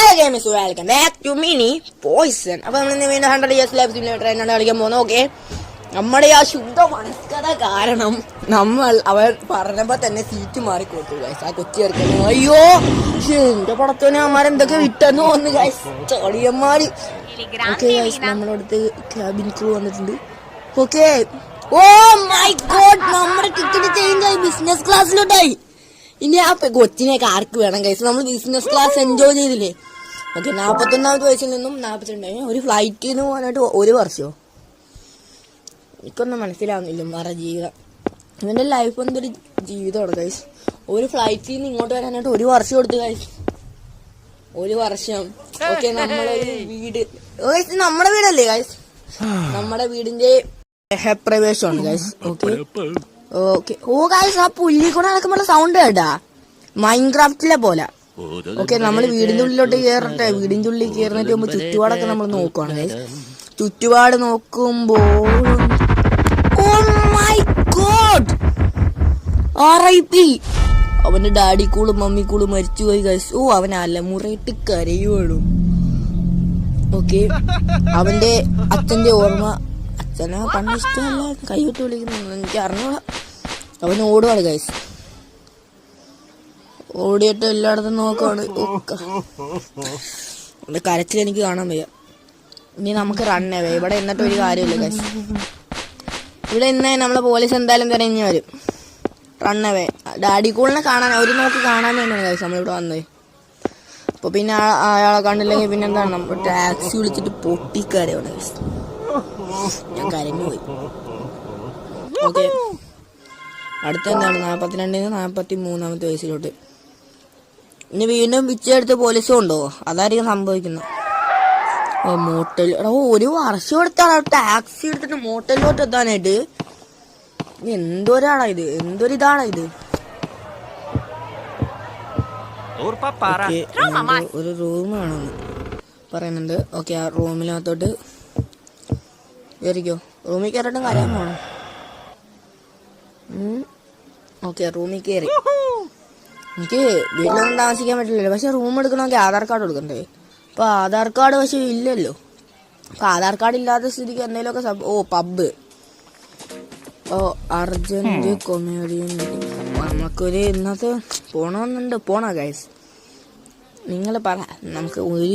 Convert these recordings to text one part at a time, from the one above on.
Welcome back to mini poison. അപ്പൊ നമ്മൾ വീണ്ടും 100 years ലൈഫ് സിമുലേറ്റർ എന്നാണ് കളിക്കാൻ പോകുന്നത്. ഓക്കെ, നമ്മുടെ ആ ശുദ്ധ മനസ്കഥ കാരണം നമ്മൾ അവർ പറഞ്ഞപ്പോ തന്നെ സീറ്റ് മാറി കൊടുത്തു ഗൈസ്. ആ കൊച്ചി ചേർക്കുന്നു. അയ്യോ എന്റെ പടത്തോനെ അമ്മാരെന്തൊക്കെ വിട്ടെന്ന് തോന്നുന്നു ഗൈസ്, ചളിയന്മാര്. ഓക്കെ ഗൈസ്, നമ്മളടുത്ത് ക്യാബിൻ ക്രൂ വന്നിട്ടുണ്ട്. ഓക്കെ, ഓ മൈ ഗോഡ്, നമ്മുടെ ടിക്കറ്റ് ചേഞ്ച് ആയി, ബിസിനസ് ക്ലാസ്സിലോട്ടായി. ഇനി ആ കൊച്ചിനെയൊക്കെ ആർക്ക് വേണം ഗൈസ്, നമ്മൾ ബിസിനസ് ക്ലാസ് എൻജോയ് ചെയ്തില്ലേ. ഓക്കെ, 41ാമത്തെ വയസ്സിൽ നിന്നും 42 ഒരു ഫ്ലൈറ്റിന് പോകാനായിട്ട് 1 വർഷമോ എനിക്കൊന്നും മനസ്സിലാവുന്നില്ല. മറ ജീവിതം ഇവന്റെ ലൈഫ് എന്തൊരു ജീവിതമാണ് ഗൈസ്. ഒരു ഫ്ലൈറ്റിൽ നിന്ന് ഇങ്ങോട്ട് വരാനായിട്ട് 1 വർഷം കൊടുത്തു ഗൈസ്, 1 വർഷം. ഓക്കെ, നമ്മളൊരു വീട് ഗൈസ്, നമ്മുടെ വീടല്ലേ ഗൈസ്, നമ്മുടെ വീടിന്റെ പ്രവേശമാണ് ഗൈസ്. ഓക്കെ ഓക്കെ, ഓ ഗൈസ്, ആ പുല്ലി കൂടെ നടക്കുമ്പോൾ സൗണ്ട് കേട്ടാ മൈൻക്രാഫ്റ്റിലെ പോലെ. ഓക്കെ, നമ്മൾ വീടിന്റെ ഉള്ളിലോട്ട് കയറട്ടെ. വീടിന്റെ ഉള്ളിൽ കയറുന്നതിന് മുമ്പ് ചുറ്റുപാടൊക്കെ നമ്മൾ നോക്കുവാണ് ഗൈസ്. ചുറ്റുപാട് നോക്കുമ്പോൾ ഓ മൈ ഗോഡ്, RIP അവന്റെ ഡാഡി കൂളും മമ്മി കൂളും മരിച്ചുപോയി ഗൈസ്. ഓ, അവൻ അലമുറയിട്ട് കരയുവാണ്. ഓക്കെ, അവന്റെ അച്ഛന്റെ ഓർമ്മ, അച്ഛനെ പണ്ട് ഇഷ്ടമല്ല, കൈവിട്ട് വിളിക്കുന്നു, എനിക്ക് അറിഞ്ഞൂടാ. അവൻ ഓടുവാണ് ഗൈസ്, ഓടിയിട്ട് എല്ലായിടത്തും നോക്കുവാണ്. അവന്റെ കരച്ചിൽ എനിക്ക് കാണാൻ വയ്യ. ഇനി നമുക്ക് റണ്ണവേ. ഇവിടെ എന്നിട്ട് ഒരു കാര്യമില്ല ഗൈസ്, ഇവിടെ ഇന്ന് നമ്മളെ പോലീസ് എന്തായാലും തിരഞ്ഞു വരും. റണ്ണവേ, ഡാഡി കൂളിനെ കാണാൻ, ഒരു നോക്ക് കാണാൻ വേണ്ടിയാണ് ഗൈസ് നമ്മളിവിടെ വന്നത്. അപ്പൊ പിന്നെ അയാളെ കണ്ടില്ലെങ്കിൽ പിന്നെ എന്താണ്, നമ്മൾ ടാക്സി വിളിച്ചിട്ട് പൊട്ടിക്കരയാണ് ഗൈസ്. ഞാൻ കരഞ്ഞു പോയി. ഓക്കെ, അടുത്ത എന്താണ് 42 43ാമത്തെ വയസ്സിലോട്ട്. ഇനി വീണ്ടും പിച്ചെടുത്ത് പോലീസ് കൊണ്ടോ, അതായിരിക്കും സംഭവിക്കുന്നത്. മോട്ടൽ, 1 വർഷം എടുത്താണ് ടാക്സി എടുത്തിട്ട് മോട്ടലിലോട്ട് എത്താനായിട്ട്. എന്തൊരാടാ ഇത്, എന്തൊരിതാണോ ഇത്. ഒരു റൂമാണെന്ന് പറയുന്നുണ്ട്. ഓക്കെ, ആ റൂമിനകത്തോട്ട് കയറിക്കോ. റൂമിൽ കയറിയിട്ടും കരയാൻ പോണം. ഓക്കെ, റൂമിൽ കയറി. എനിക്ക് വീട്ടിലൊന്നും താമസിക്കാൻ പറ്റില്ലല്ലോ, പക്ഷെ റൂം എടുക്കണമെങ്കിൽ ആധാർ കാർഡ് കൊടുക്കണ്ടേ. അപ്പൊ ആധാർ കാർഡ് പക്ഷെ ഇല്ലല്ലോ. അപ്പൊ ആധാർ കാർഡ് ഇല്ലാത്ത സ്ഥിതിക്ക് എന്തെങ്കിലുമൊക്കെ ഓ പബ്, ഓ അർജന്റ് കൊമേഡിയൻ. നമുക്കൊരു ഇന്നത്തെ പോണമെന്നുണ്ട്. പോണോ ഗൈസ്, നിങ്ങൾ പറ. നമുക്ക് ഒരു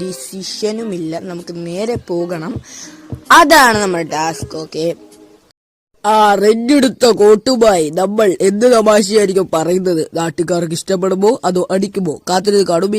ഡിസിഷനുമില്ല, നമുക്ക് നേരെ പോകണം, അതാണ് നമ്മുടെ ടാസ്ക്. ഓക്കെ, ആ റെന്റ് എടുത്ത കോട്ടുമായി നമ്മൾ എന്ത് തമാശയായിരിക്കും പറയുന്നത്, നാട്ടുകാർക്ക് ഇഷ്ടപ്പെടുമോ അതോ അടിക്കുമോ? കാത്തിരുന്ന് കാണും.